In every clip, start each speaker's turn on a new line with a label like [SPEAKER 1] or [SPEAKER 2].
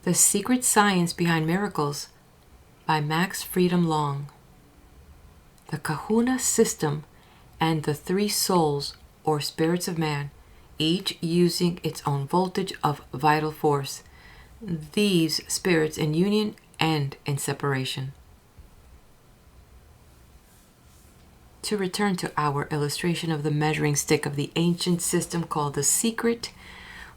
[SPEAKER 1] The Secret Science Behind Miracles by Max Freedom Long. The Kahuna system and the three souls or spirits of man, each using its own voltage of vital force. These spirits in union and in separation. To return to our illustration of the measuring stick of the ancient system called the secret,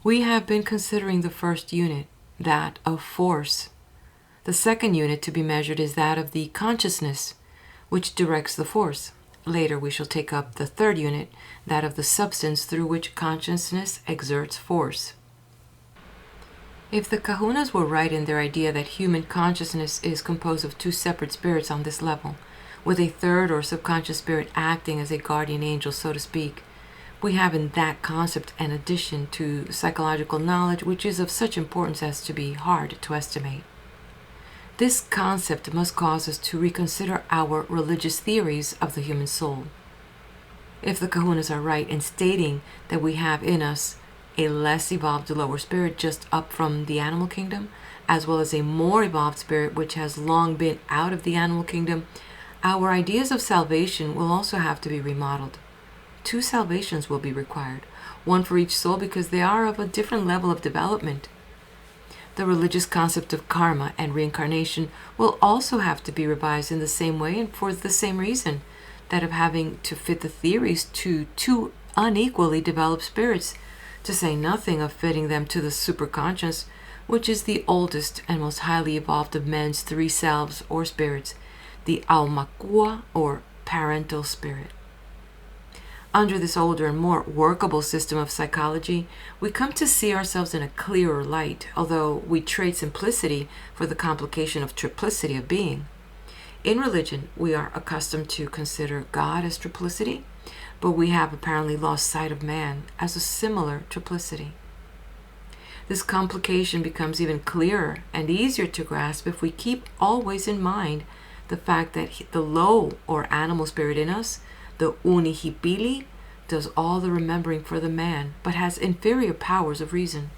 [SPEAKER 1] we have been considering the first unit, that of force. The second unit to be measured is that of the consciousness, which directs the force. Later we shall take up the third unit, that of the substance through which consciousness exerts force. If the Kahunas were right in their idea that human consciousness is composed of two separate spirits on this level, with a third or subconscious spirit acting as a guardian angel, so to speak, we have in that concept an addition to psychological knowledge which is of such importance as to be hard to estimate. This concept must cause us to reconsider our religious theories of the human soul. If the Kahunas are right in stating that we have in us a less evolved lower spirit just up from the animal kingdom, as well as a more evolved spirit which has long been out of the animal kingdom, our ideas of salvation will also have to be remodeled. Two salvations will be required, one for each soul because they are of a different level of development. The religious concept of karma and reincarnation will also have to be revised in the same way and for the same reason, that of having to fit the theories to two unequally developed spirits, to say nothing of fitting them to the superconscious, which is the oldest and most highly evolved of men's three selves or spirits, the Aumakua or parental spirit. Under this older and more workable system of psychology, we come to see ourselves in a clearer light, although we trade simplicity for the complication of triplicity of being. In religion, we are accustomed to consider God as triplicity, but we have apparently lost sight of man as a similar triplicity. This complication becomes even clearer and easier to grasp if we keep always in mind the fact that the low or animal spirit in us, the unihipili, does all the remembering for the man, but has inferior powers of reason.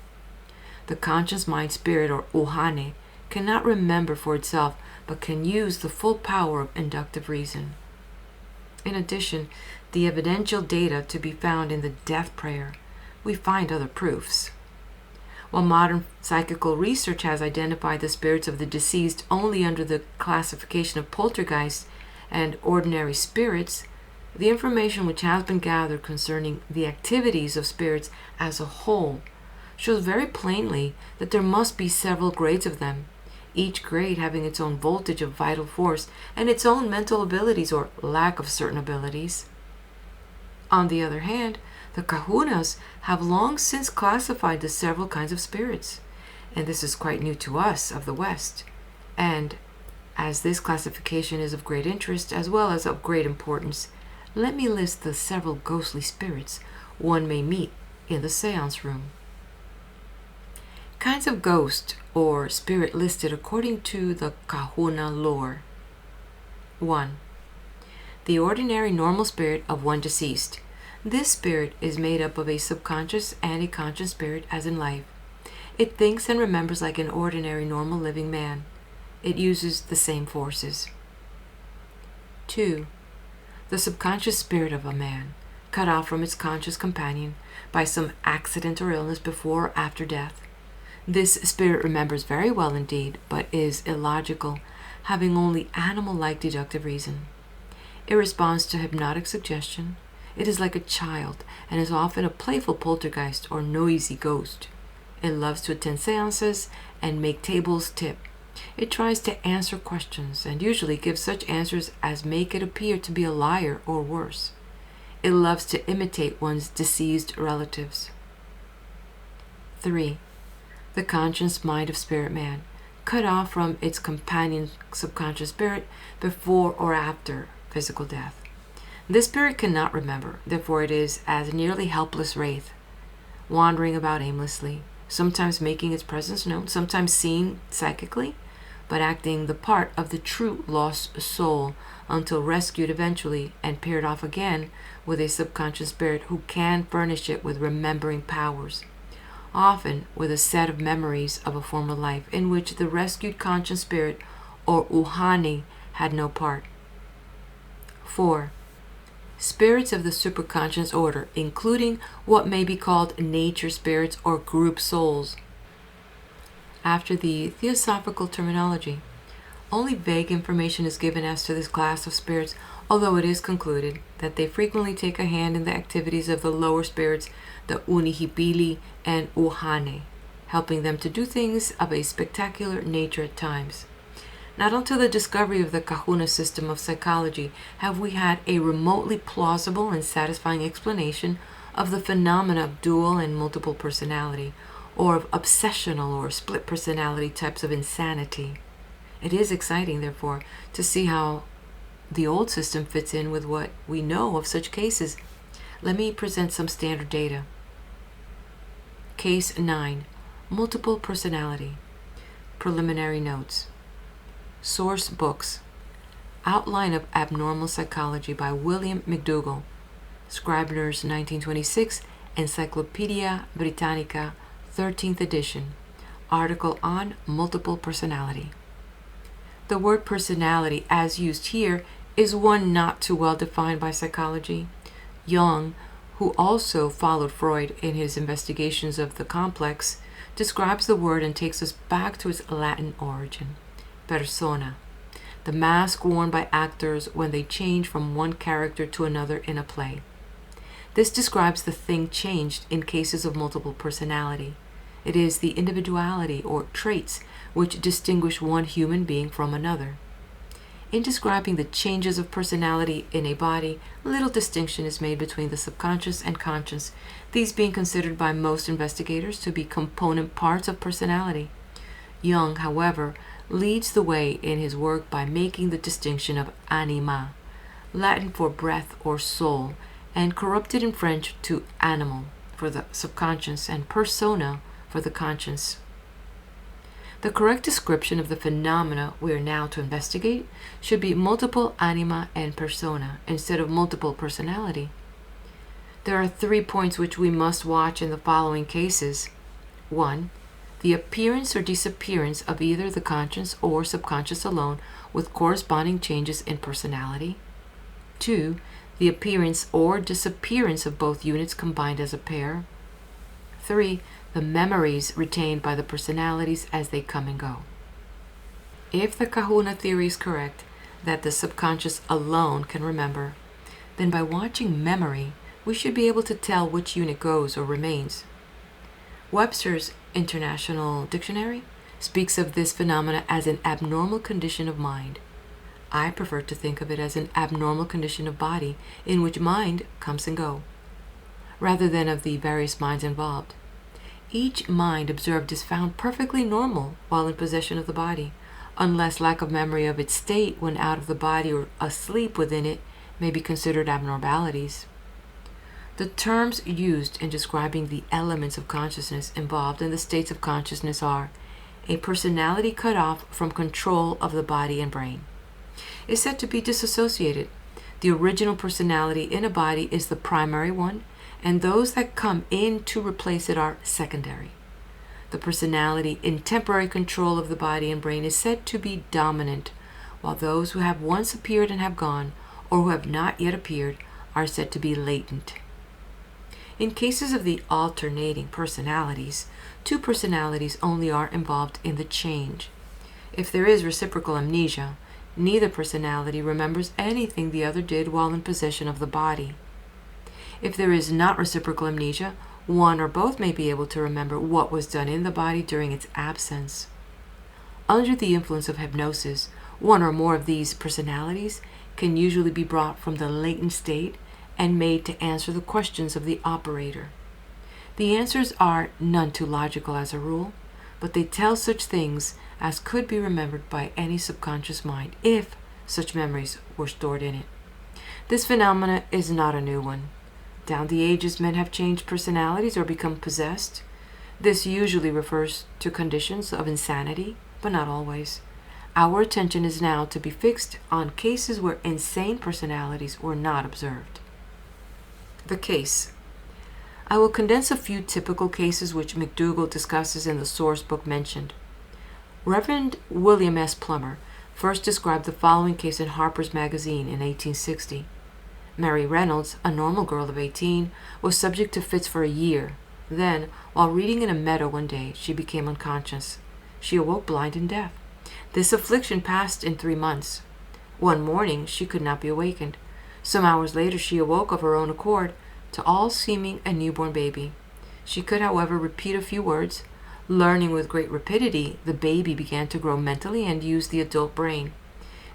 [SPEAKER 1] The conscious mind spirit, or uhane, cannot remember for itself, but can use the full power of inductive reason. In addition, the evidential data to be found in the death prayer, we find other proofs. While modern psychical research has identified the spirits of the deceased only under the classification of poltergeists and ordinary spirits, the information which has been gathered concerning the activities of spirits as a whole shows very plainly that there must be several grades of them, each grade having its own voltage of vital force and its own mental abilities or lack of certain abilities. On the other hand, the Kahunas have long since classified the several kinds of spirits, and this is quite new to us of the West. And as this classification is of great interest as well as of great importance, let me list the several ghostly spirits one may meet in the seance room. Kinds of ghost or spirit listed according to the Kahuna lore. 1. The ordinary normal spirit of one deceased. This spirit is made up of a subconscious and a conscious spirit as in life. It thinks and remembers like an ordinary normal living man. It uses the same forces. 2. The subconscious spirit of a man, cut off from its conscious companion by some accident or illness before or after death. This spirit remembers very well indeed, but is illogical, having only animal-like deductive reason. It responds to hypnotic suggestion. It is like a child and is often a playful poltergeist or noisy ghost. It loves to attend seances and make tables tip. It tries to answer questions and usually gives such answers as make it appear to be a liar or worse. It loves to imitate one's deceased relatives. 3. The conscious mind of spirit man, cut off from its companion subconscious spirit before or after physical death. This spirit cannot remember, therefore it is as nearly helpless wraith, wandering about aimlessly, sometimes making its presence known, sometimes seen psychically, but acting the part of the true lost soul until rescued eventually and paired off again with a subconscious spirit who can furnish it with remembering powers. often with a set of memories of a former life in which the rescued conscious spirit or uhane had no part. 4. Spirits of the superconscious order, including what may be called nature spirits or group souls. After the theosophical terminology, only vague information is given as to this class of spirits, although it is concluded that they frequently take a hand in the activities of the lower spirits, the unihipili and uhane, helping them to do things of a spectacular nature at times. Not until the discovery of the Kahuna system of psychology have we had a remotely plausible and satisfying explanation of the phenomena of dual and multiple personality, or of obsessional or split personality types of insanity. It is exciting, therefore, to see how the old system fits in with what we know of such cases. Let me present some standard data. Case 9. Multiple personality. Preliminary notes. Source books. Outline of Abnormal Psychology by William McDougall, Scribner's 1926, Encyclopedia Britannica, 13th edition. Article on multiple personality. The word personality, as used here, is one not too well defined by psychology. Jung, who also followed Freud in his investigations of the complex, describes the word and takes us back to its Latin origin. Persona, the mask worn by actors when they change from one character to another in a play. This describes the thing changed in cases of multiple personality. It is the individuality or traits which distinguish one human being from another. In describing the changes of personality in a body, little distinction is made between the subconscious and conscious, these being considered by most investigators to be component parts of personality. Jung, however, leads the way in his work by making the distinction of anima, Latin for breath or soul, and corrupted in French to animal for the subconscious and persona for the conscious. The correct description of the phenomena we are now to investigate should be multiple anima and persona instead of multiple personality. There are 3 points which we must watch in the following cases. 1. The appearance or disappearance of either the conscious or subconscious alone with corresponding changes in personality. 2. The appearance or disappearance of both units combined as a pair. 3. The memories retained by the personalities as they come and go. If the Kahuna theory is correct, that the subconscious alone can remember, then by watching memory, we should be able to tell which unit goes or remains. Webster's International Dictionary speaks of this phenomena as an abnormal condition of mind. I prefer to think of it as an abnormal condition of body in which mind comes and goes, rather than of the various minds involved. Each mind observed is found perfectly normal while in possession of the body, unless lack of memory of its state when out of the body or asleep within it may be considered abnormalities. The terms used in describing the elements of consciousness involved in the states of consciousness are a personality cut off from control of the body and brain, is said to be disassociated. The original personality in a body is the primary one, and those that come in to replace it are secondary. The personality in temporary control of the body and brain is said to be dominant, while those who have once appeared and have gone, or who have not yet appeared, are said to be latent. In cases of the alternating personalities, 2 personalities only are involved in the change. If there is reciprocal amnesia, neither personality remembers anything the other did while in possession of the body. If there is not reciprocal amnesia, one or both may be able to remember what was done in the body during its absence. Under the influence of hypnosis, one or more of these personalities can usually be brought from the latent state and made to answer the questions of the operator. The answers are none too logical as a rule, but they tell such things as could be remembered by any subconscious mind if such memories were stored in it. This phenomenon is not a new one. Down the ages, men have changed personalities or become possessed. This usually refers to conditions of insanity, but not always. Our attention is now to be fixed on cases where insane personalities were not observed. The case. I will condense a few typical cases which McDougall discusses in the source book mentioned. Reverend William S. Plummer first described the following case in Harper's Magazine in 1860. Mary Reynolds, a normal girl of 18, was subject to fits for a year. Then, while reading in a meadow one day, she became unconscious. She awoke blind and deaf. This affliction passed in 3 months. One morning, she could not be awakened. Some hours later, she awoke of her own accord, to all seeming a newborn baby. She could, however, repeat a few words. Learning with great rapidity, the baby began to grow mentally and use the adult brain.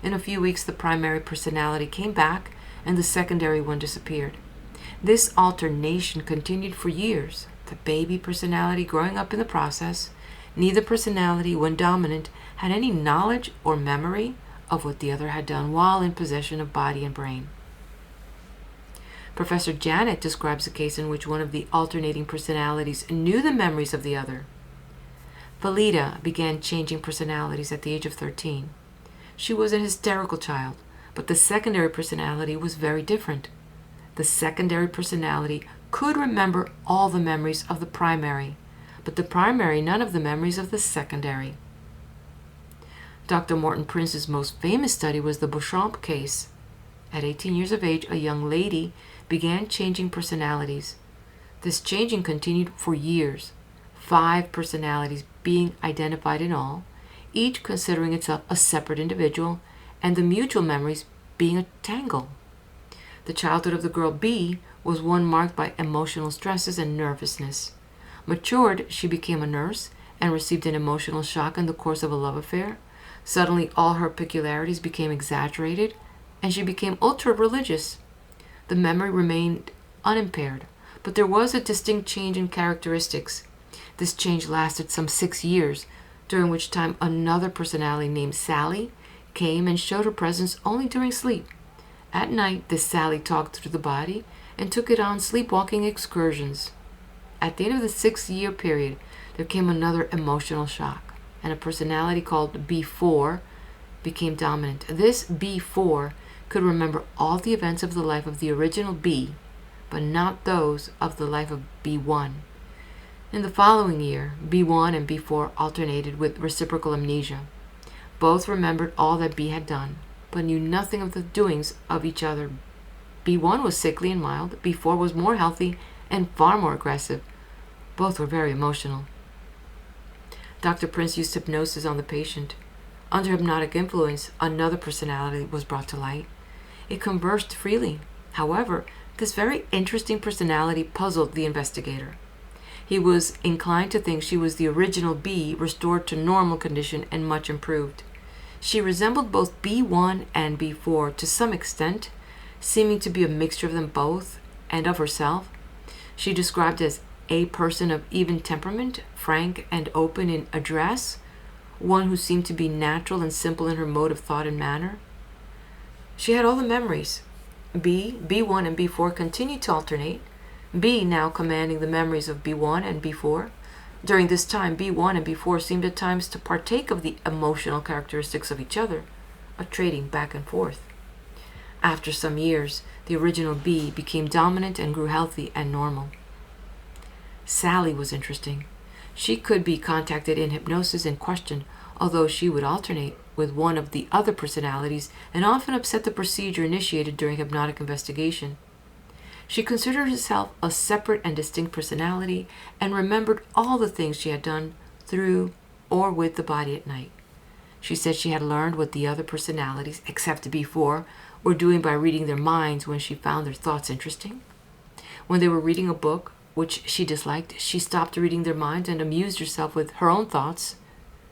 [SPEAKER 1] In a few weeks, the primary personality came back, and the secondary one disappeared. This alternation continued for years, the baby personality growing up in the process. Neither personality, when dominant, had any knowledge or memory of what the other had done while in possession of body and brain. Professor Janet describes a case in which one of the alternating personalities knew the memories of the other. Felida began changing personalities at the age of 13. She was an hysterical child, but the secondary personality was very different. The secondary personality could remember all the memories of the primary, but the primary none of the memories of the secondary. Dr. Morton Prince's most famous study was the Beauchamp case. At 18 years of age, a young lady began changing personalities. This changing continued for years, 5 personalities being identified in all, each considering itself a separate individual, and the mutual memories being a tangle. The childhood of the girl B was one marked by emotional stresses and nervousness. Matured, she became a nurse and received an emotional shock in the course of a love affair. Suddenly, all her peculiarities became exaggerated, and she became ultra-religious. The memory remained unimpaired, but there was a distinct change in characteristics. This change lasted some 6 years, during which time another personality named Sally came and showed her presence only during sleep. At night, this Sally talked through the body and took it on sleepwalking excursions. At the end of the 6-year period, there came another emotional shock, and a personality called B4 became dominant. This B4 could remember all the events of the life of the original B, but not those of the life of B1. In the following year, B1 and B4 alternated with reciprocal amnesia. Both remembered all that B had done, but knew nothing of the doings of each other. B1 was sickly and mild, B4 was more healthy and far more aggressive. Both were very emotional. Dr. Prince used hypnosis on the patient. Under hypnotic influence, another personality was brought to light. It conversed freely. However, this very interesting personality puzzled the investigator. He was inclined to think she was the original B restored to normal condition and much improved. She resembled both B1 and B4 to some extent, seeming to be a mixture of them both and of herself. She described as a person of even temperament, frank and open in address, one who seemed to be natural and simple in her mode of thought and manner. She had all the memories. B1 and B4 continued to alternate, B now commanding the memories of B1 and B4. During this time, B1 and B4 seemed at times to partake of the emotional characteristics of each other, a trading back and forth. After some years, the original B became dominant and grew healthy and normal. Sally was interesting. She could be contacted in hypnosis and questioned, although she would alternate with one of the other personalities and often upset the procedure initiated during hypnotic investigation. She considered herself a separate and distinct personality and remembered all the things she had done through or with the body at night. She said she had learned what the other personalities, except B4, were doing by reading their minds when she found their thoughts interesting. When they were reading a book which she disliked, she stopped reading their minds and amused herself with her own thoughts.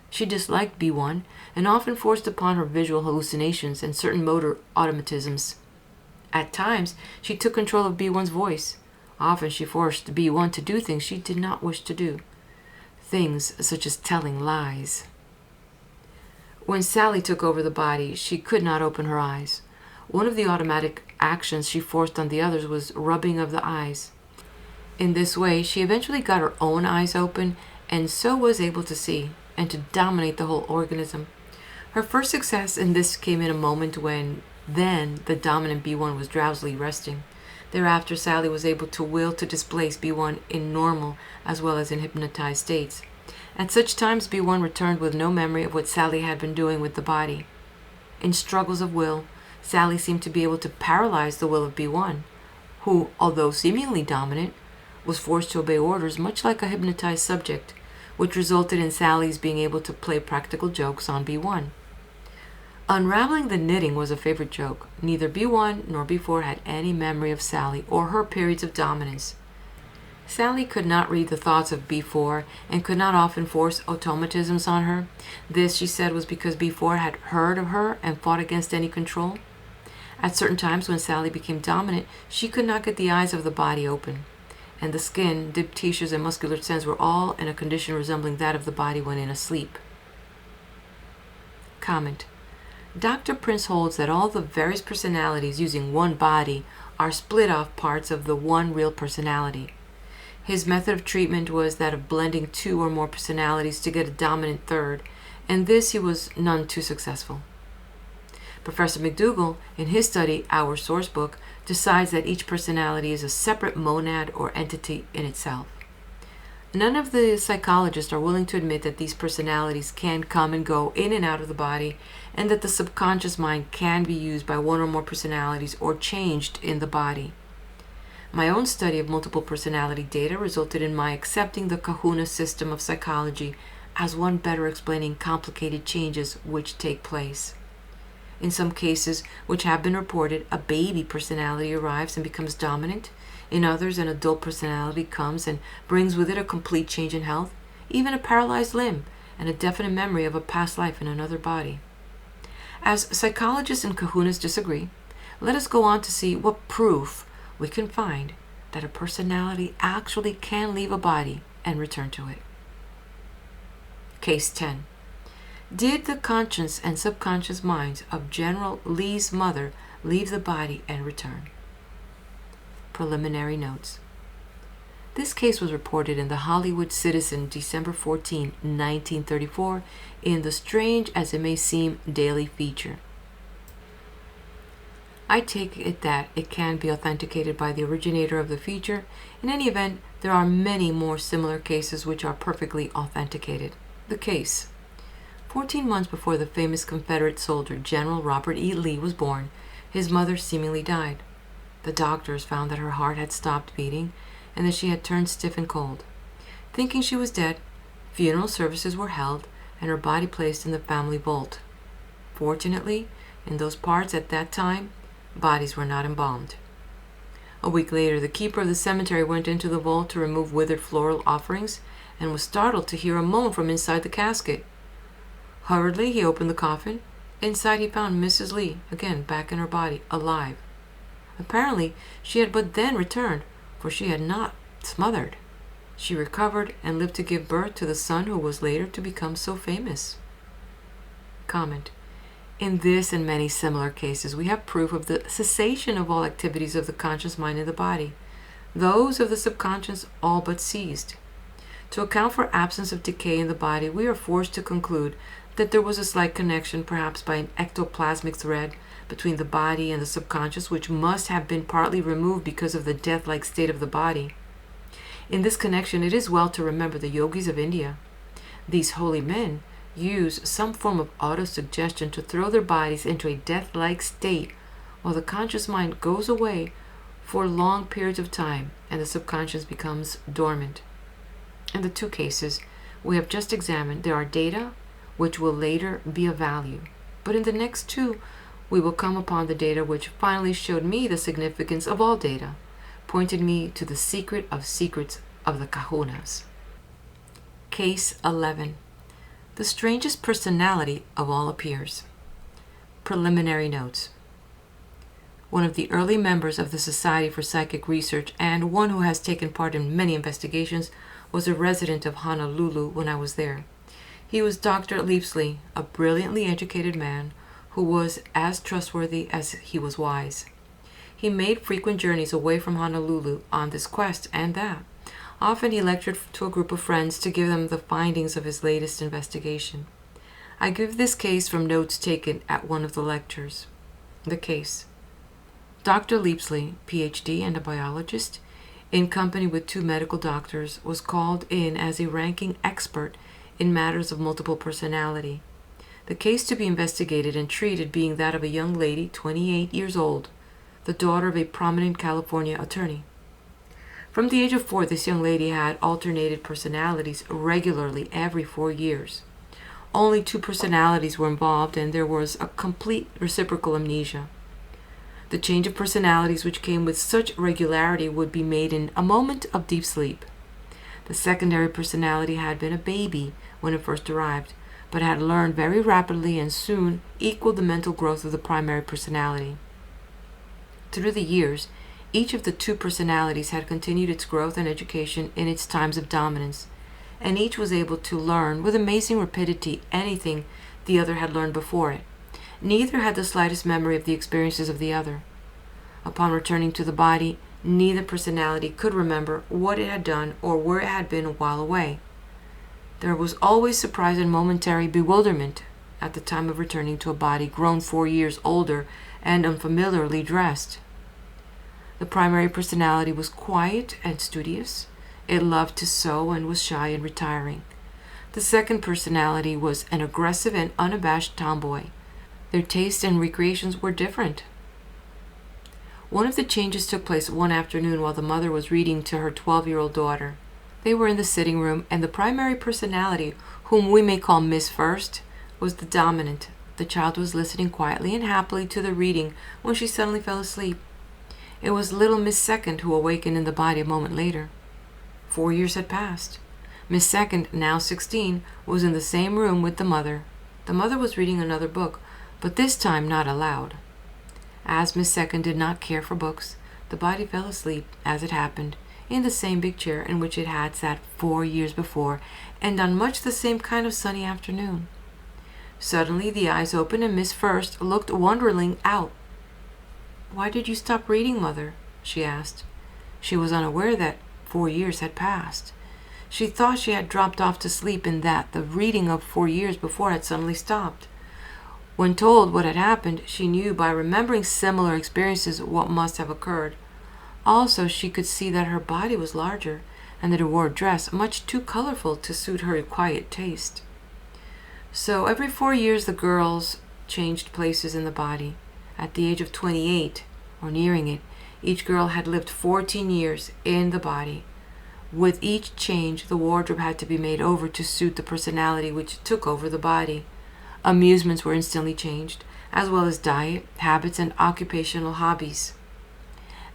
[SPEAKER 1] She disliked B1 and often forced upon her visual hallucinations and certain motor automatisms. At times, she took control of B1's voice. Often she forced B1 to do things she did not wish to do. Things such as telling lies. When Sally took over the body, she could not open her eyes. One of the automatic actions she forced on the others was rubbing of the eyes. In this way, she eventually got her own eyes open and so was able to see and to dominate the whole organism. Her first success in this came in a moment when the dominant B1 was drowsily resting. Thereafter, Sally was able to will to displace B1 in normal as well as in hypnotized states. At such times, B1 returned with no memory of what Sally had been doing with the body. In struggles of will, Sally seemed to be able to paralyze the will of B1, who, although seemingly dominant, was forced to obey orders much like a hypnotized subject, which resulted in Sally's being able to play practical jokes on B1. Unraveling the knitting was a favorite joke. Neither B1 nor B4 had any memory of Sally or her periods of dominance. Sally could not read the thoughts of B4 and could not often force automatisms on her. This, she said, was because B4 had heard of her and fought against any control. At certain times when Sally became dominant, she could not get the eyes of the body open, and the skin, deep tissues, and muscular sense were all in a condition resembling that of the body when in a sleep. Comment. Dr. Prince holds that all the various personalities using one body are split off parts of the one real personality. His method of treatment was that of blending two or more personalities to get a dominant third, and this he was none too successful. Professor McDougall, in his study, Our Source Book, decides that each personality is a separate monad or entity in itself. None of the psychologists are willing to admit that these personalities can come and go in and out of the body, and that the subconscious mind can be used by one or more personalities or changed in the body. My own study of multiple personality data resulted in my accepting the Kahuna system of psychology as one better explaining complicated changes which take place. In some cases, which have been reported, a baby personality arrives and becomes dominant. In others, an adult personality comes and brings with it a complete change in health, even a paralyzed limb, and a definite memory of a past life in another body. As psychologists and kahunas disagree, let us go on to see what proof we can find that a personality actually can leave a body and return to it. Case 10. Did the conscious and subconscious minds of General Lee's mother leave the body and return? Preliminary notes. This case was reported in the Hollywood Citizen December 14, 1934, in the Strange as It May Seem daily feature. I take it that it can be authenticated by the originator of the feature. In any event, there are many more similar cases which are perfectly authenticated. The case. 14 months before the famous Confederate soldier General Robert E. Lee was born, his mother seemingly died. The doctors found that her heart had stopped beating and that she had turned stiff and cold. Thinking she was dead, funeral services were held and her body placed in the family vault. Fortunately, in those parts at that time, bodies were not embalmed. A week later, the keeper of the cemetery went into the vault to remove withered floral offerings and was startled to hear a moan from inside the casket. Hurriedly, he opened the coffin. Inside, he found Mrs. Lee, again back in her body, alive. Apparently, she had but then returned, for she had not smothered. She recovered and lived to give birth to the son who was later to become so famous. Comment. In this and many similar cases, we have proof of the cessation of all activities of the conscious mind in the body. Those of the subconscious all but ceased. To account for absence of decay in the body, we are forced to conclude that there was a slight connection, perhaps by an ectoplasmic thread, between the body and the subconscious, which must have been partly removed because of the death-like state of the body. In this connection, it is well to remember the yogis of India. These holy men use some form of autosuggestion to throw their bodies into a death-like state while the conscious mind goes away for long periods of time and the subconscious becomes dormant. In the two cases we have just examined, there are data which will later be of value. But in the next two, we will come upon the data which finally showed me the significance of all data, pointed me to the secret of secrets of the Kahunas. Case 11. The strangest personality of all appears. Preliminary notes. One of the early members of the Society for Psychic Research and one who has taken part in many investigations was a resident of Honolulu when I was there. He was Dr. Leavesley, a brilliantly educated man who was as trustworthy as he was wise. He made frequent journeys away from Honolulu on this quest and that. Often he lectured to a group of friends to give them the findings of his latest investigation. I give this case from notes taken at one of the lectures. The case. Dr. Leapsley, PhD and a biologist, in company with 2 medical doctors, was called in as a ranking expert in matters of multiple personality. The case to be investigated and treated being that of a young lady, 28 years old, the daughter of a prominent California attorney. From the age of 4, this young lady had alternated personalities regularly every 4 years. Only 2 personalities were involved, and there was a complete reciprocal amnesia. The change of personalities which came with such regularity would be made in a moment of deep sleep. The secondary personality had been a baby when it first arrived, but had learned very rapidly and soon equaled the mental growth of the primary personality. Through the years, each of the 2 personalities had continued its growth and education in its times of dominance, and each was able to learn with amazing rapidity anything the other had learned before it. Neither had the slightest memory of the experiences of the other. Upon returning to the body, neither personality could remember what it had done or where it had been while away. There was always surprise and momentary bewilderment at the time of returning to a body grown 4 years older and unfamiliarly dressed. The primary personality was quiet and studious. It loved to sew and was shy and retiring. The second personality was an aggressive and unabashed tomboy. Their tastes and recreations were different. One of the changes took place one afternoon while the mother was reading to her 12-year-old daughter. They were in the sitting room, and the primary personality, whom we may call Miss First, was the dominant. The child was listening quietly and happily to the reading when she suddenly fell asleep. It was little Miss Second who awakened in the body a moment later. 4 years had passed. Miss Second, now 16, was in the same room with the mother. The mother was reading another book, but this time not aloud. As Miss Second did not care for books, the body fell asleep, as it happened, in the same big chair in which it had sat 4 years before, and on much the same kind of sunny afternoon. Suddenly the eyes opened, and Miss First looked wonderingly out. "Why did you stop reading, Mother?" she asked. She was unaware that 4 years had passed. She thought she had dropped off to sleep and that the reading of 4 years before had suddenly stopped. When told what had happened, she knew by remembering similar experiences what must have occurred. Also, she could see that her body was larger and that her wore a dress much too colorful to suit her quiet taste. So every 4 years the girls changed places in the body. At the age of 28, or nearing it, each girl had lived 14 years in the body. With each change, the wardrobe had to be made over to suit the personality which took over the body. Amusements were instantly changed, as well as diet, habits, and occupational hobbies.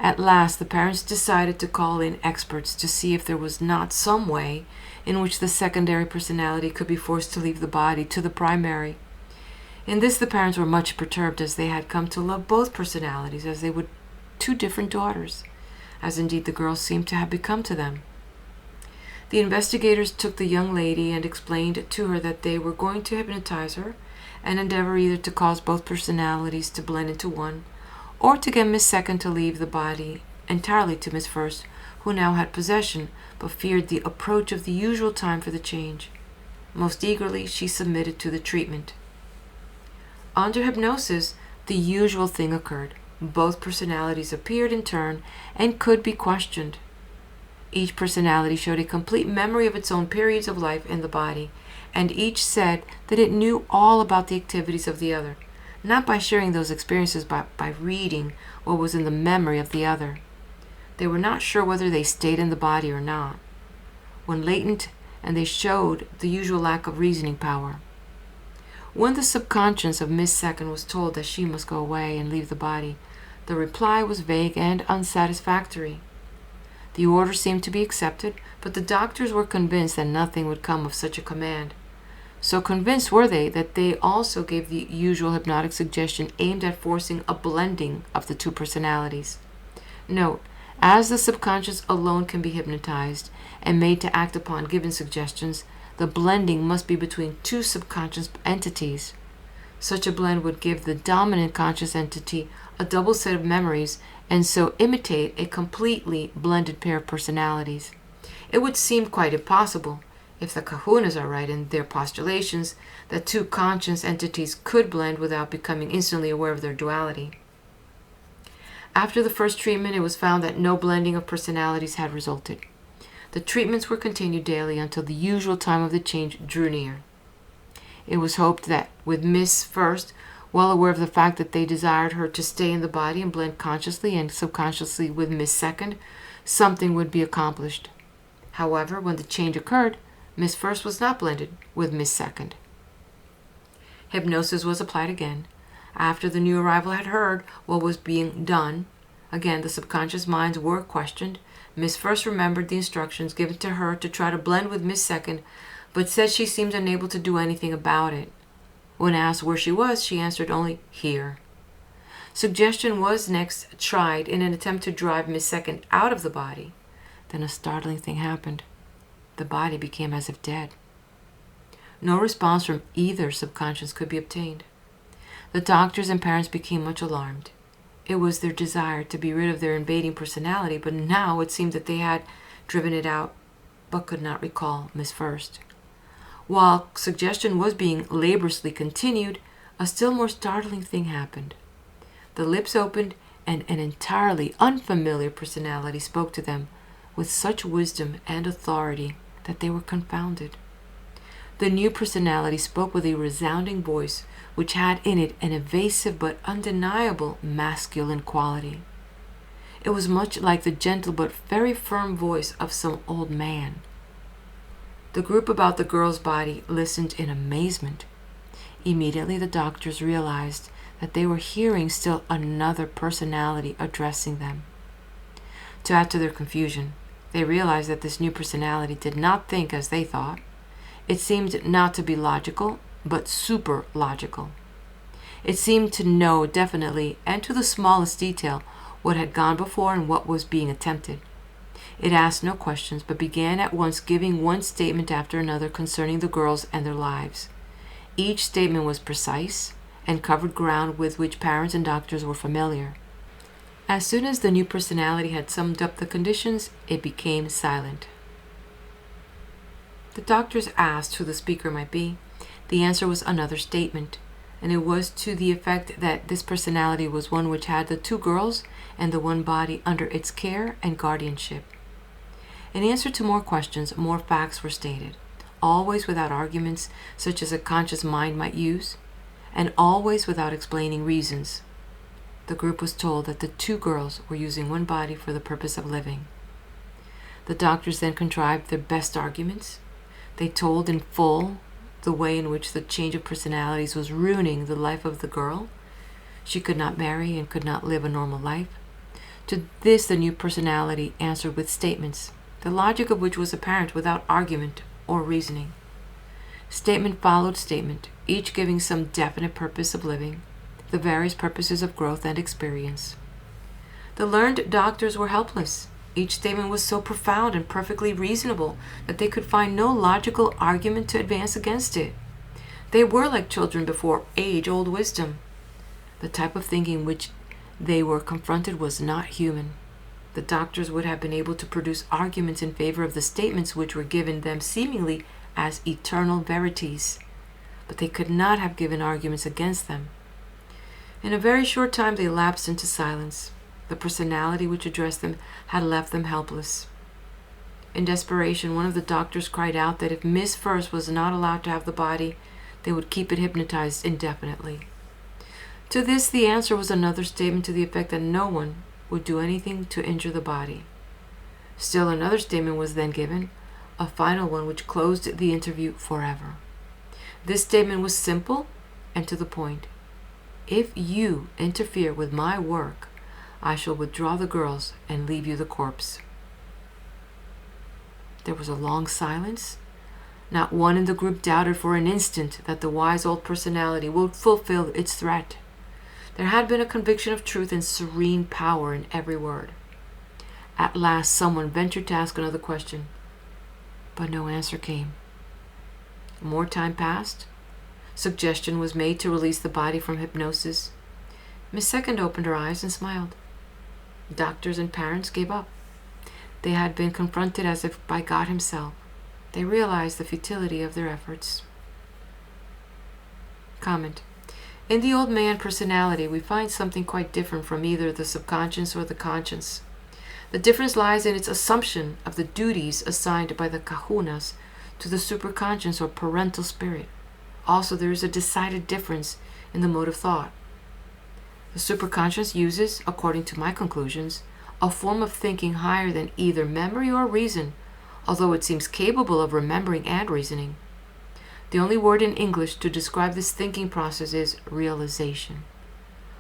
[SPEAKER 1] At last, the parents decided to call in experts to see if there was not some way in which the secondary personality could be forced to leave the body to the primary. In this, the parents were much perturbed, as they had come to love both personalities as they would 2 different daughters, as indeed the girls seemed to have become to them. The investigators took the young lady and explained to her that they were going to hypnotize her and endeavor either to cause both personalities to blend into one, or to get Miss Second to leave the body entirely to Miss First, who now had possession, but feared the approach of the usual time for the change. Most eagerly she submitted to the treatment. Under hypnosis, the usual thing occurred. Both personalities appeared in turn and could be questioned. Each personality showed a complete memory of its own periods of life in the body, and each said that it knew all about the activities of the other, not by sharing those experiences, but by reading what was in the memory of the other. They were not sure whether they stayed in the body or not, when latent, and they showed the usual lack of reasoning power. When the subconscious of Miss Second was told that she must go away and leave the body, the reply was vague and unsatisfactory. The order seemed to be accepted, but the doctors were convinced that nothing would come of such a command. So convinced were they that they also gave the usual hypnotic suggestion aimed at forcing a blending of the 2 personalities. Note, as the subconscious alone can be hypnotized and made to act upon given suggestions, the blending must be between 2 subconscious entities. Such a blend would give the dominant conscious entity a double set of memories and so imitate a completely blended pair of personalities. It would seem quite impossible, if the Kahunas are right in their postulations, that 2 conscious entities could blend without becoming instantly aware of their duality. After the first treatment, it was found that no blending of personalities had resulted. The treatments were continued daily until the usual time of the change drew near. It was hoped that with Miss First, well aware of the fact that they desired her to stay in the body and blend consciously and subconsciously with Miss Second, something would be accomplished. However, when the change occurred, Miss First was not blended with Miss Second. Hypnosis was applied again. After the new arrival had heard what was being done, again the subconscious minds were questioned. Miss First remembered the instructions given to her to try to blend with Miss Second, but said she seemed unable to do anything about it. When asked where she was, she answered only, "Here." Suggestion was next tried in an attempt to drive Miss Second out of the body. Then a startling thing happened. The body became as if dead. No response from either subconscious could be obtained. The doctors and parents became much alarmed. It was their desire to be rid of their invading personality, but now it seemed that they had driven it out, but could not recall Miss First. While suggestion was being laboriously continued, a still more startling thing happened. The lips opened, and an entirely unfamiliar personality spoke to them with such wisdom and authority that they were confounded. The new personality spoke with a resounding voice which had in it an evasive but undeniable masculine quality. It was much like the gentle but very firm voice of some old man. The group about the girl's body listened in amazement. Immediately the doctors realized that they were hearing still another personality addressing them. To add to their confusion, they realized that this new personality did not think as they thought. It seemed not to be logical, but super logical. It seemed to know definitely and to the smallest detail what had gone before and what was being attempted. It asked no questions, but began at once giving one statement after another concerning the girls and their lives. Each statement was precise and covered ground with which parents and doctors were familiar. As soon as the new personality had summed up the conditions, it became silent. The doctors asked who the speaker might be. The answer was another statement, and it was to the effect that this personality was one which had the two girls and the one body under its care and guardianship. In answer to more questions, more facts were stated, always without arguments such as a conscious mind might use, and always without explaining reasons. The group was told that the two girls were using one body for the purpose of living. The doctors then contrived their best arguments. They told in full the way in which the change of personalities was ruining the life of the girl. She could not marry and could not live a normal life. To this the new personality answered with statements, the logic of which was apparent without argument or reasoning. Statement followed statement, each giving some definite purpose of living, the various purposes of growth and experience. The learned doctors were helpless. Each statement was so profound and perfectly reasonable that they could find no logical argument to advance against it. They were like children before age-old wisdom. The type of thinking which they were confronted was not human. The doctors would have been able to produce arguments in favor of the statements which were given them seemingly as eternal verities, but they could not have given arguments against them. In a very short time they lapsed into silence. The personality which addressed them had left them helpless. In desperation, one of the doctors cried out that if Miss First was not allowed to have the body, they would keep it hypnotized indefinitely. To this, the answer was another statement to the effect that no one would do anything to injure the body. Still another statement was then given, a final one which closed the interview forever. This statement was simple and to the point. If you interfere with my work, I shall withdraw the girls and leave you the corpse. There was a long silence. Not one in the group doubted for an instant that the wise old personality would fulfill its threat. There had been a conviction of truth and serene power in every word. At last someone ventured to ask another question, but no answer came. More time passed. Suggestion was made to release the body from hypnosis. Miss Second opened her eyes and smiled. Doctors and parents gave up. They had been confronted as if by God himself. They realized the futility of their efforts. Comment. In the old man personality, we find something quite different from either the subconscious or the conscious. The difference lies in its assumption of the duties assigned by the kahunas to the superconscious or parental spirit. Also, there is a decided difference in the mode of thought. The superconscious uses, according to my conclusions, a form of thinking higher than either memory or reason, although it seems capable of remembering and reasoning. The only word in English to describe this thinking process is realization,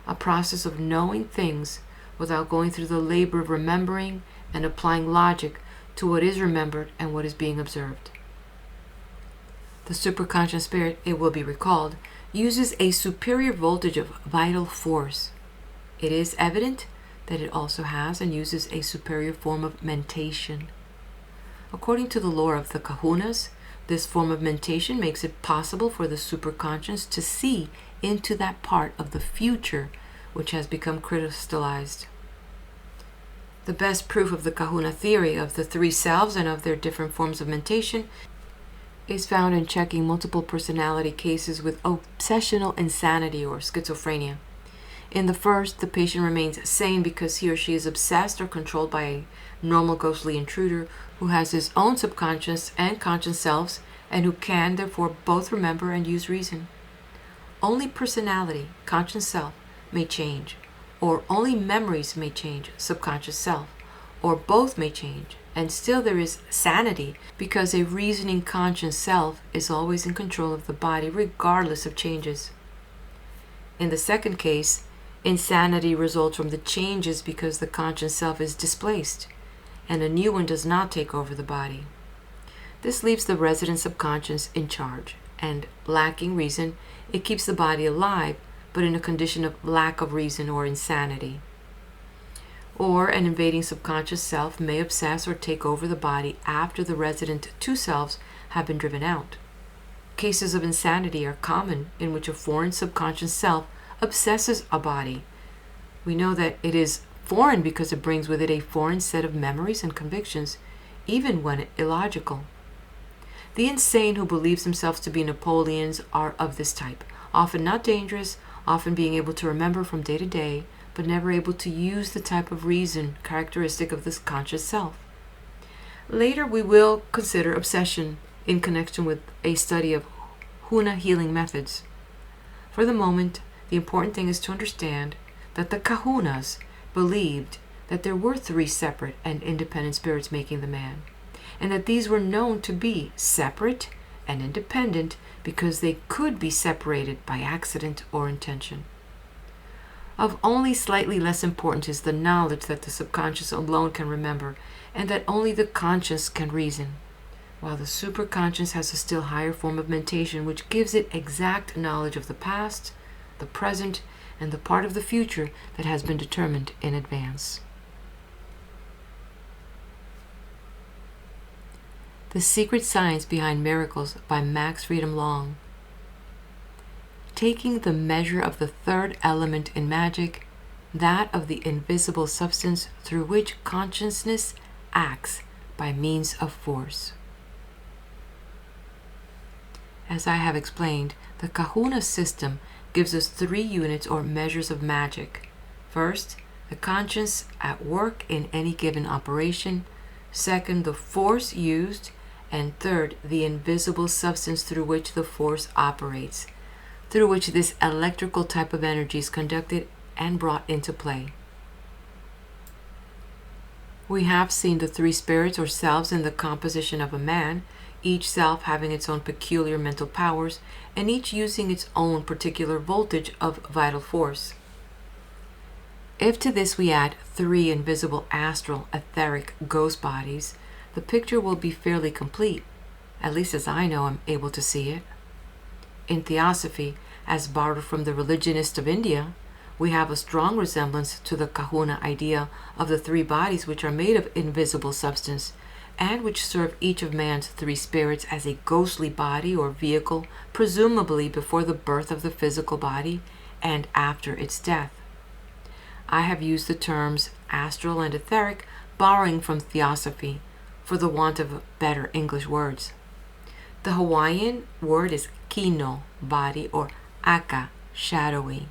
[SPEAKER 1] a process of knowing things without going through the labor of remembering and applying logic to what is remembered and what is being observed. The superconscious spirit, it will be recalled, uses a superior voltage of vital force. It is evident that it also has and uses a superior form of mentation. According to the lore of the kahunas, this form of mentation makes it possible for the superconscious to see into that part of the future which has become crystallized. The best proof of the Kahuna theory of the three selves and of their different forms of mentation is found in checking multiple personality cases with obsessional insanity or schizophrenia. In the first, the patient remains sane because he or she is obsessed or controlled by a normal ghostly intruder who has his own subconscious and conscious selves and who can, therefore, both remember and use reason. Only personality, conscious self, may change, or only memories may change, subconscious self, or both may change, and still there is sanity because a reasoning conscious self is always in control of the body regardless of changes. In the second case, insanity results from the changes because the conscious self is displaced and a new one does not take over the body. This leaves the resident subconscious in charge, and lacking reason, it keeps the body alive but in a condition of lack of reason or insanity. Or an invading subconscious self may obsess or take over the body after the resident two selves have been driven out. Cases of insanity are common in which a foreign subconscious self obsesses a body. We know that it is foreign because it brings with it a foreign set of memories and convictions, even when illogical. The insane who believes themselves to be Napoleons are of this type, often not dangerous, often being able to remember from day to day, but never able to use the type of reason characteristic of this conscious self. Later we will consider obsession in connection with a study of Huna healing methods. For the moment, the important thing is to understand that the kahunas believed that there were three separate and independent spirits making the man, and that these were known to be separate and independent because they could be separated by accident or intention. Of only slightly less importance is the knowledge that the subconscious alone can remember, and that only the conscious can reason, while the superconscious has a still higher form of mentation which gives it exact knowledge of the past, the present, and the part of the future that has been determined in advance. The Secret Science Behind Miracles by Max Freedom Long. Taking the measure of the third element in magic, that of the invisible substance through which consciousness acts by means of force. As I have explained, the Kahuna system gives us three units or measures of magic. First, the conscience at work in any given operation. Second, the force used. And third, the invisible substance through which the force operates, through which this electrical type of energy is conducted and brought into play. We have seen the three spirits or selves in the composition of a man, each self having its own peculiar mental powers, and each using its own particular voltage of vital force. If to this we add three invisible astral, etheric ghost bodies, the picture will be fairly complete, at least as I know I'm able to see it. In Theosophy, as borrowed from the religionists of India, we have a strong resemblance to the Kahuna idea of the three bodies which are made of invisible substance, and which serve each of man's three spirits as a ghostly body or vehicle, presumably before the birth of the physical body and after its death. I have used the terms astral and etheric, borrowing from Theosophy, for the want of better English words. The Hawaiian word is kino, body, or aka, shadowy.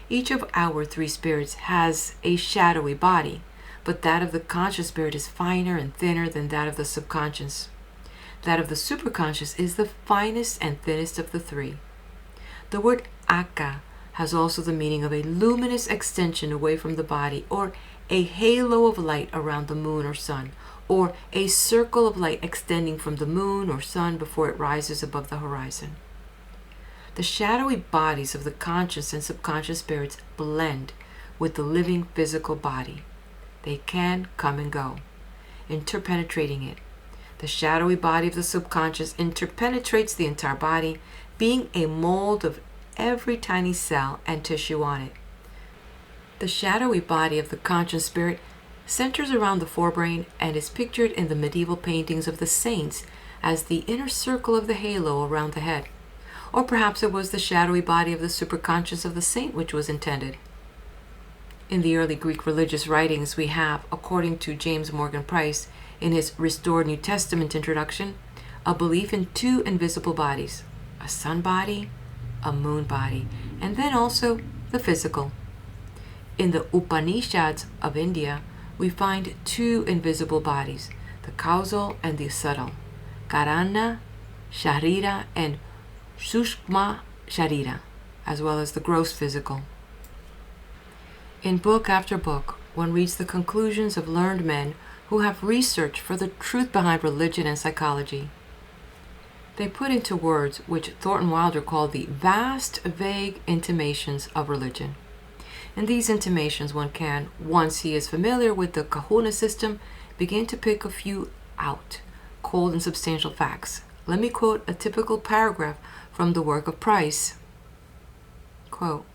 [SPEAKER 1] Each of our three spirits has a shadowy body, but that of the conscious spirit is finer and thinner than that of the subconscious. That of the superconscious is the finest and thinnest of the three. The word aka has also the meaning of a luminous extension away from the body, or a halo of light around the moon or sun, or a circle of light extending from the moon or sun before it rises above the horizon. The shadowy bodies of the conscious and subconscious spirits blend with the living physical body. They can come and go, interpenetrating it. The shadowy body of the subconscious interpenetrates the entire body, being a mold of every tiny cell and tissue on it. The shadowy body of the conscious spirit centers around the forebrain and is pictured in the medieval paintings of the saints as the inner circle of the halo around the head. Or perhaps it was the shadowy body of the superconscious of the saint which was intended. In the early Greek religious writings we have, according to James Morgan Price in his Restored New Testament introduction, a belief in two invisible bodies, a sun body, a moon body, and then also the physical. In the Upanishads of India, we find two invisible bodies, the causal and the subtle, Karana, Sharira, and Sushma Sharira, as well as the gross physical. In book after book, one reads the conclusions of learned men who have researched for the truth behind religion and psychology. They put into words which Thornton Wilder called the vast, vague intimations of religion. In these intimations one can, once he is familiar with the Kahuna system, begin to pick a few out, cold and substantial facts. Let me quote a typical paragraph from the work of Price. Quote,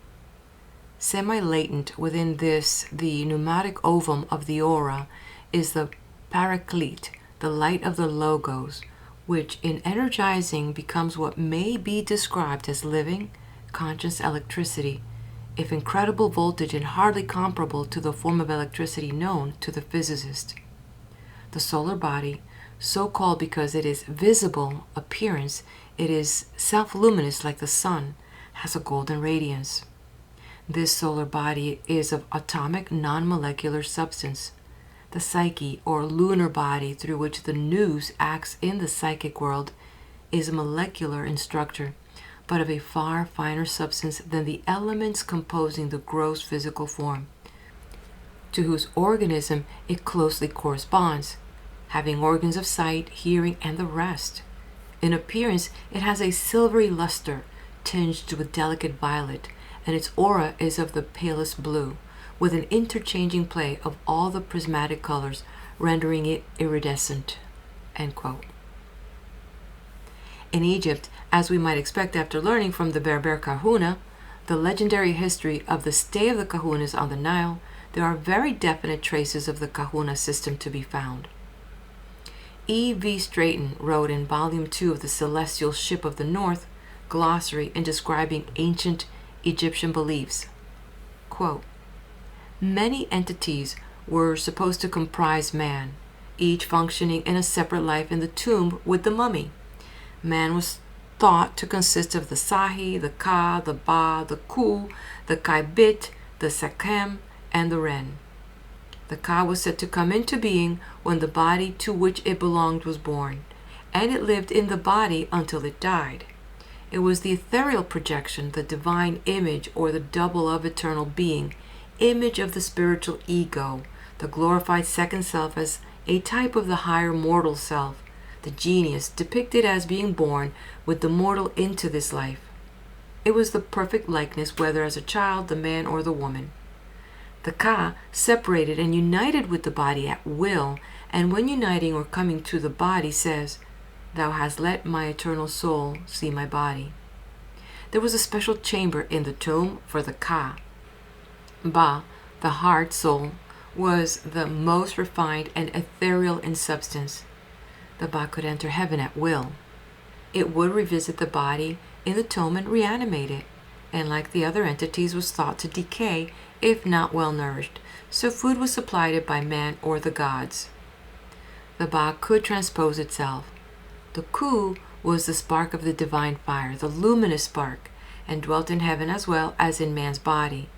[SPEAKER 1] semi-latent within this, the pneumatic ovum of the aura, is the paraclete, the light of the logos, which in energizing becomes what may be described as living, conscious electricity, if incredible voltage and hardly comparable to the form of electricity known to the physicist. The solar body, so called because it is visible appearance, it is self-luminous like the sun, has a golden radiance. This solar body is of atomic non-molecular substance. The psyche, or lunar body through which the nous acts in the psychic world, is molecular in structure, but of a far finer substance than the elements composing the gross physical form, to whose organism it closely corresponds, having organs of sight, hearing, and the rest. In appearance, it has a silvery luster, tinged with delicate violet, and its aura is of the palest blue, with an interchanging play of all the prismatic colors, rendering it iridescent. End quote. In Egypt, as we might expect after learning from the Berber Kahuna, the legendary history of the stay of the Kahunas on the Nile, there are very definite traces of the Kahuna system to be found. E. V. Straighton wrote in Volume 2 of the Celestial Ship of the North, glossary in describing ancient Egyptian beliefs. Quote, many entities were supposed to comprise man, each functioning in a separate life in the tomb with the mummy. Man was thought to consist of the Sahi, the Ka, the Ba, the Ku, the Kaibit, the Sekhem, and the Ren. The Ka was said to come into being when the body to which it belonged was born, and it lived in the body until it died. It was the ethereal projection, the divine image, or the double of eternal being, image of the spiritual ego, the glorified second self as a type of the higher mortal self, the genius depicted as being born with the mortal into this life. It was the perfect likeness, whether as a child, the man, or the woman. The Ka separated and united with the body at will, and when uniting or coming to the body says, "Thou hast let my eternal soul see my body." There was a special chamber in the tomb for the Ka. Ba, the heart soul, was the most refined and ethereal in substance. The Ba could enter heaven at will. It would revisit the body in the tomb and reanimate it, and like the other entities was thought to decay if not well nourished, so food was supplied it by man or the gods. The Ba could transpose itself. The Ku was the spark of the divine fire, the luminous spark, and dwelt in heaven as well as in man's body.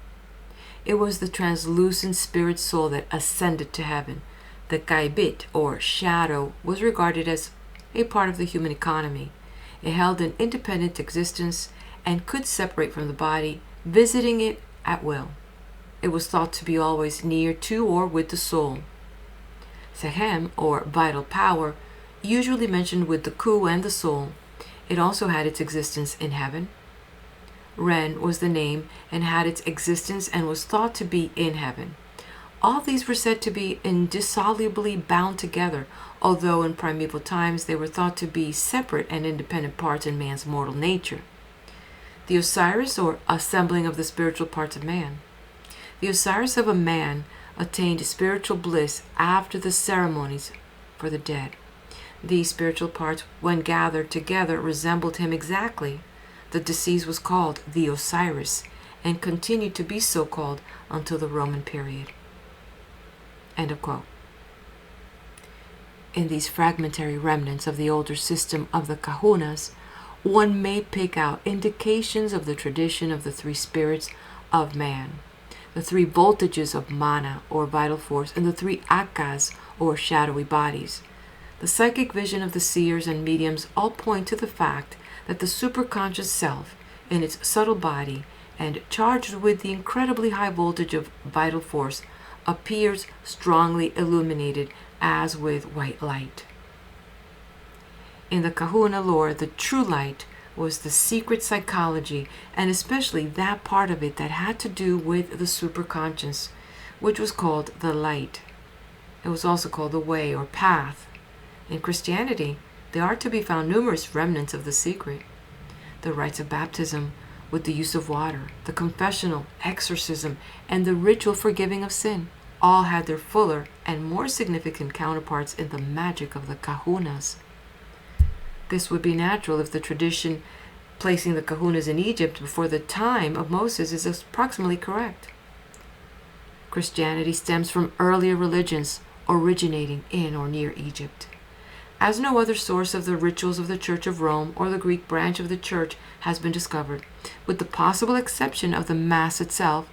[SPEAKER 1] It was the translucent spirit soul that ascended to heaven. The kaibit, or shadow, was regarded as a part of the human economy. It held an independent existence and could separate from the body, visiting it at will. It was thought to be always near to or with the soul. Sehem, or vital power, usually mentioned with the ku and the soul. It also had its existence in heaven. Ren was the name and had its existence and was thought to be in heaven. All these were said to be indissolubly bound together, although in primeval times they were thought to be separate and independent parts in man's mortal nature. The Osiris, or assembling of the spiritual parts of man. The Osiris of a man attained spiritual bliss after the ceremonies for the dead. These spiritual parts, when gathered together, resembled him exactly. The deceased was called the Osiris and continued to be so called until the Roman period. End of quote. In these fragmentary remnants of the older system of the Kahunas, one may pick out indications of the tradition of the three spirits of man, the three voltages of mana, or vital force, and the three akas, or shadowy bodies. The psychic vision of the seers and mediums all point to the fact that the superconscious self, in its subtle body and charged with the incredibly high voltage of vital force, appears strongly illuminated as with white light. In the Kahuna lore, the true light was the secret psychology, and especially that part of it that had to do with the superconscious, which was called the light. It was also called the way or path. In Christianity, there are to be found numerous remnants of the secret. The rites of baptism with the use of water, the confessional, exorcism, and the ritual forgiving of sin all had their fuller and more significant counterparts in the magic of the Kahunas. This would be natural if the tradition placing the Kahunas in Egypt before the time of Moses is approximately correct. Christianity stems from earlier religions originating in or near Egypt. As no other source of the rituals of the Church of Rome or the Greek branch of the Church has been discovered, with the possible exception of the Mass itself,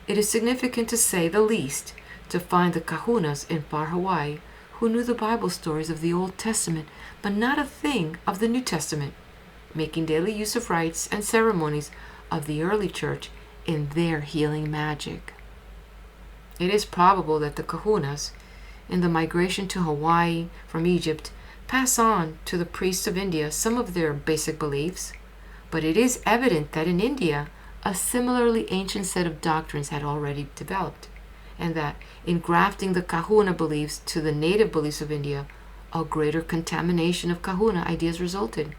[SPEAKER 1] it is significant, to say the least, to find the Kahunas in far Hawaii who knew the Bible stories of the Old Testament, but not a thing of the New Testament, making daily use of rites and ceremonies of the early Church in their healing magic. It is probable that the Kahunas, in the migration to Hawaii from Egypt, pass on to the priests of India some of their basic beliefs, but it is evident that in India a similarly ancient set of doctrines had already developed, and that in grafting the Kahuna beliefs to the native beliefs of India, a greater contamination of Kahuna ideas resulted.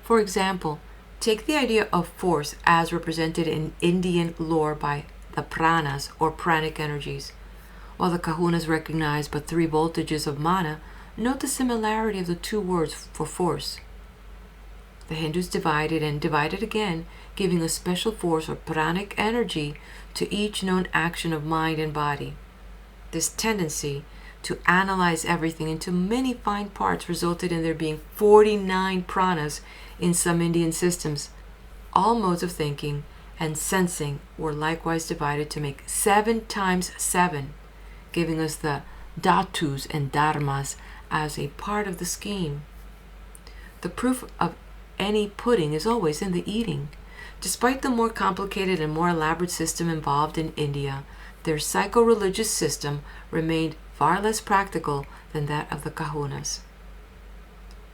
[SPEAKER 1] For example, take the idea of force as represented in Indian lore by the pranas, or pranic energies. While the Kahunas recognize but three voltages of mana, note the similarity of the two words for force. The Hindus divided and divided again, giving a special force or pranic energy to each known action of mind and body. This tendency to analyze everything into many fine parts resulted in there being 49 pranas in some Indian systems. All modes of thinking and sensing were likewise divided to make 7 times 7, giving us the dhatus and dharmas as a part of the scheme. The proof of any pudding is always in the eating. Despite the more complicated and more elaborate system involved in India, their psycho-religious system remained far less practical than that of the Kahunas.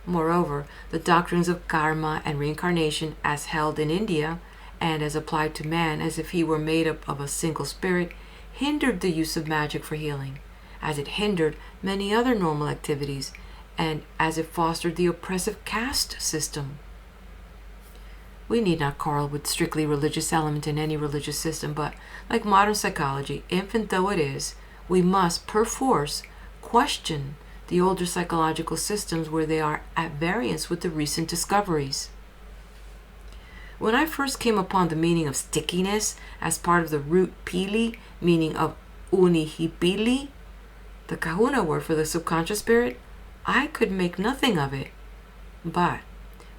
[SPEAKER 1] Moreover, the doctrines of karma and reincarnation as held in India and as applied to man as if he were made up of a single spirit hindered the use of magic for healing, as it hindered many other normal activities, and as it fostered the oppressive caste system. We need not quarrel with strictly religious element in any religious system, but, like modern psychology, infant though it is, we must, perforce, question the older psychological systems where they are at variance with the recent discoveries. When I first came upon the meaning of stickiness as part of the root pili, meaning of unihipili, the Kahuna word for the subconscious spirit, I could make nothing of it. But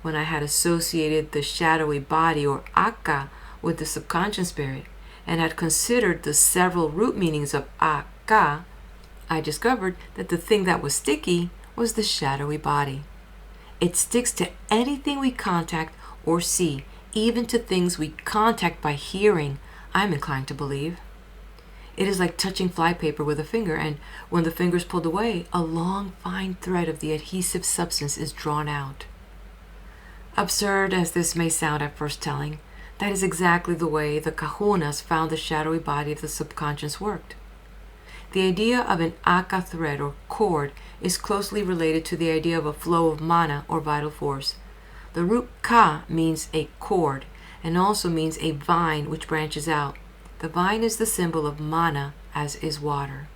[SPEAKER 1] when I had associated the shadowy body, or aka, with the subconscious spirit, and had considered the several root meanings of aka, I discovered that the thing that was sticky was the shadowy body. It sticks to anything we contact or see, even to things we contact by hearing, I'm inclined to believe. It is like touching flypaper with a finger, and when the finger is pulled away, a long, fine thread of the adhesive substance is drawn out. Absurd as this may sound at first telling, that is exactly the way the Kahunas found the shadowy body of the subconscious worked. The idea of an aka thread or cord is closely related to the idea of a flow of mana or vital force. The root ka means a cord and also means a vine which branches out. The vine is the symbol of mana, as is water.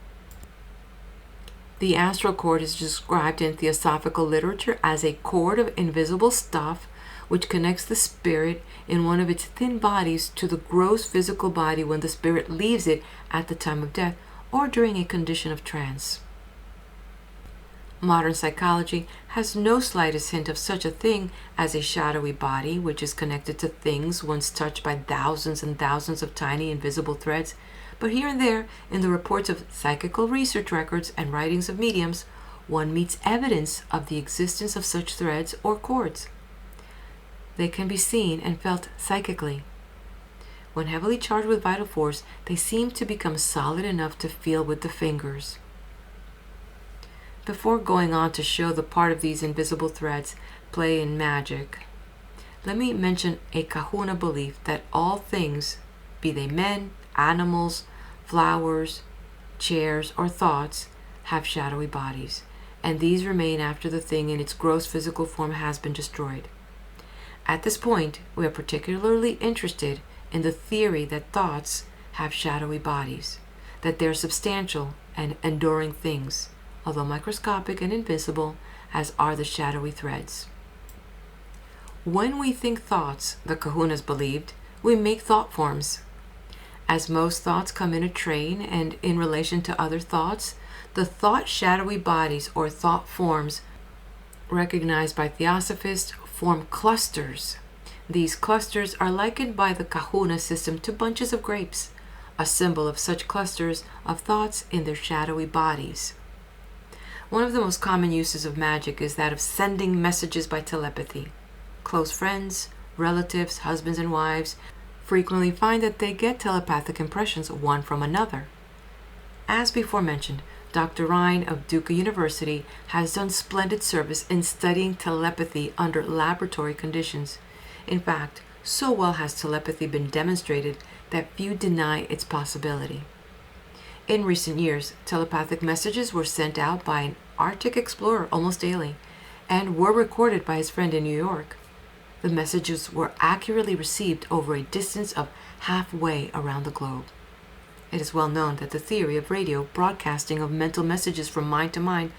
[SPEAKER 1] The astral cord is described in theosophical literature as a cord of invisible stuff which connects the spirit in one of its thin bodies to the gross physical body when the spirit leaves it at the time of death or during a condition of trance. Modern psychology has no slightest hint of such a thing as a shadowy body which is connected to things once touched by thousands and thousands of tiny invisible threads, but here and there in the reports of psychical research records and writings of mediums, one meets evidence of the existence of such threads or cords. They can be seen and felt psychically. When heavily charged with vital force, they seem to become solid enough to feel with the fingers. Before going on to show the part of these invisible threads play in magic, let me mention a Kahuna belief that all things, be they men, animals, flowers, chairs, or thoughts, have shadowy bodies, and these remain after the thing in its gross physical form has been destroyed. At this point, we are particularly interested in the theory that thoughts have shadowy bodies, that they're substantial and enduring things, although microscopic and invisible, as are the shadowy threads. When we think thoughts, the Kahunas believed, we make thought forms. As most thoughts come in a train and in relation to other thoughts, the thought shadowy bodies or thought forms recognized by theosophists form clusters. These clusters are likened by the Kahuna system to bunches of grapes, a symbol of such clusters of thoughts in their shadowy bodies. One of the most common uses of magic is that of sending messages by telepathy. Close friends, relatives, husbands and wives frequently find that they get telepathic impressions one from another. As before mentioned, Dr. Ryan of Duke University has done splendid service in studying telepathy under laboratory conditions. In fact, so well has telepathy been demonstrated that few deny its possibility. In recent years, telepathic messages were sent out by an Arctic explorer almost daily, and were recorded by his friend in New York. The messages were accurately received over a distance of halfway around the globe. It is well known that the theory of radio broadcasting of mental messages from mind to mind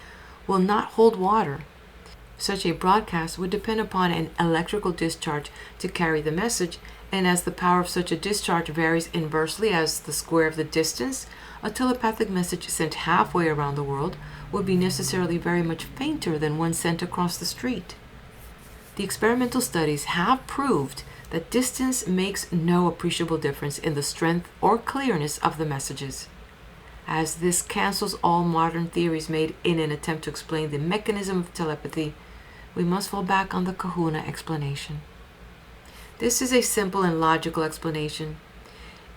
[SPEAKER 1] will not hold water. Such a broadcast would depend upon an electrical discharge to carry the message, and as the power of such a discharge varies inversely as the square of the distance, a telepathic message sent halfway around the world would be necessarily very much fainter than one sent across the street. The experimental studies have proved that distance makes no appreciable difference in the strength or clearness of the messages. As this cancels all modern theories made in an attempt to explain the mechanism of telepathy, we must fall back on the Kahuna explanation. This is a simple and logical explanation.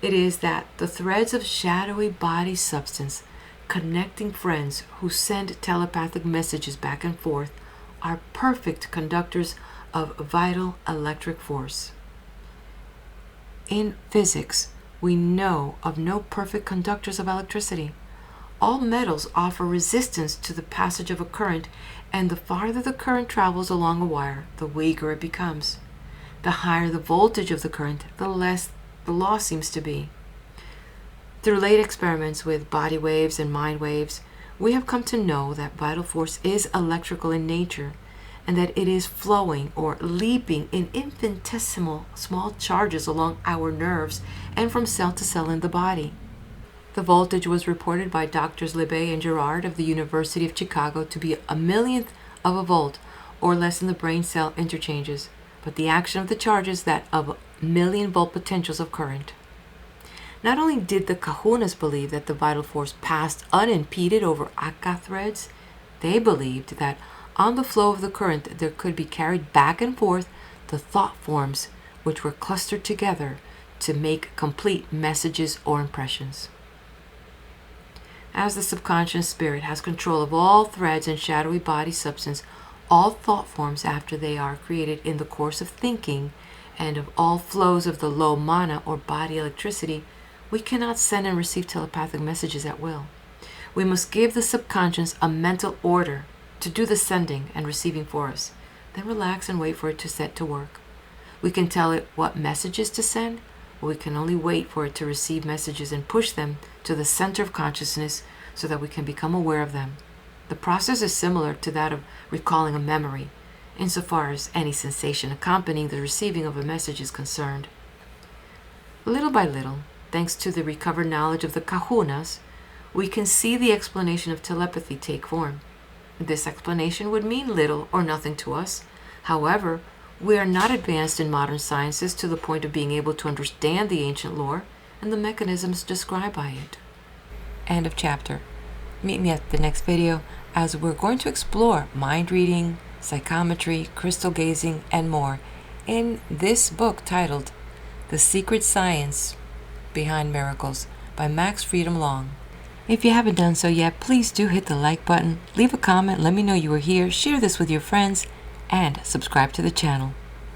[SPEAKER 1] It is that the threads of shadowy body substance connecting friends who send telepathic messages back and forth are perfect conductors of vital electric force. In physics, we know of no perfect conductors of electricity. All metals offer resistance to the passage of a current, and the farther the current travels along a wire, the weaker it becomes. The higher the voltage of the current, the less the loss seems to be. Through late experiments with body waves and mind waves, we have come to know that vital force is electrical in nature, and that it is flowing or leaping in infinitesimal small charges along our nerves and from cell to cell in the body. The voltage was reported by Drs. Libet and Gerard of the University of Chicago to be a millionth of a volt, or lessen the brain cell interchanges, but the action of the charges that of million-volt potentials of current. Not only did the Kahunas believe that the vital force passed unimpeded over aka threads, they believed that on the flow of the current there could be carried back and forth the thought forms which were clustered together to make complete messages or impressions. As the subconscious spirit has control of all threads and shadowy body substance, all thought forms after they are created in the course of thinking, and of all flows of the low mana or body electricity, we cannot send and receive telepathic messages at will. We must give the subconscious a mental order to do the sending and receiving for us, then relax and wait for it to set to work. We can tell it what messages to send, but we can only wait for it to receive messages and push them to the center of consciousness so that we can become aware of them. The process is similar to that of recalling a memory, insofar as any sensation accompanying the receiving of a message is concerned. Little by little, thanks to the recovered knowledge of the Kahunas, we can see the explanation of telepathy take form. This explanation would mean little or nothing to us. However, we are not advanced in modern sciences to the point of being able to understand the ancient lore and the mechanisms described by it. End of chapter. Meet me at the next video as we're going to explore mind reading, psychometry, crystal gazing, and more in this book titled The Secret Science Behind Miracles by Max Freedom Long. If you haven't done so yet, please do hit the like button, leave a comment, let me know you were here, share this with your friends, and subscribe to the channel.